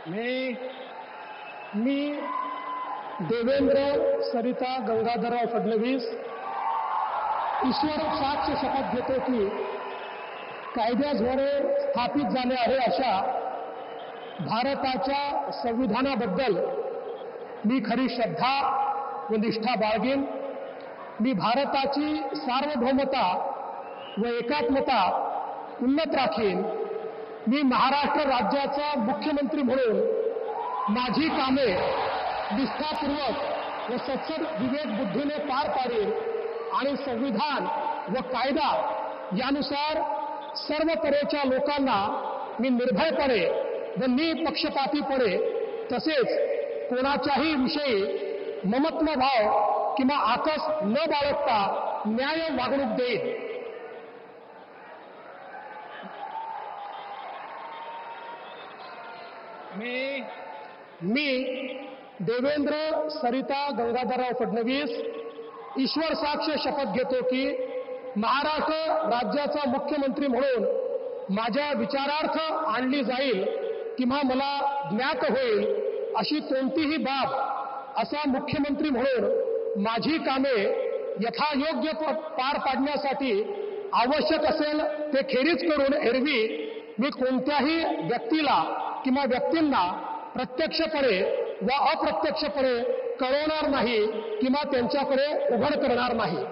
मी देवेंद्र सरिता गंगाधरराव फडणवीस ईश्वर साक्ष शपथ घेतो की कायद्याद्वारे स्थापित झाले आहे अशा भारताच्या संविधानाबद्दल मी खरी श्रद्धा व निष्ठा बाळगेन। मी भारताची सार्वभौमता व एकात्मता उन्नत राखीन। मी महाराष्ट्र राज्याचा मुख्यमंत्री म्हणून माझी कामे निष्ठापूर्वक व सत्सद विवेक बुद्धीने पार पाडेन आणि संविधान व कायदा यानुसार सर्व तऱ्हेच्या लोकांना मी निर्भयपणे व निपक्षपातीपणे तसेच कोणाच्याही विषयी ममत्व भाव किंवा आकस न बाळगता न्याय वागणूक देईन। मी देवेंद्र सरिता गंगाधरराव फडणवीस ईश्वर साक्ष शपथ घेतो की महाराष्ट्र राज्याचा मुख्यमंत्री म्हणून माझ्या विचारार्थ आणली जाईल किंवा मला ज्ञात होईल अशी कोणतीही बाब असा मुख्यमंत्री म्हणून माझी कामे यथायोग्य पार पाडण्यासाठी आवश्यक असेल ते खेरीज करून एरवी मी कोणत्याही व्यक्तीला किंवा व्यक्तींना प्रत्यक्षपणे व अप्रत्यक्षपणे कळवणार नाही किंवा त्यांच्याकडे उघड करणार नाही।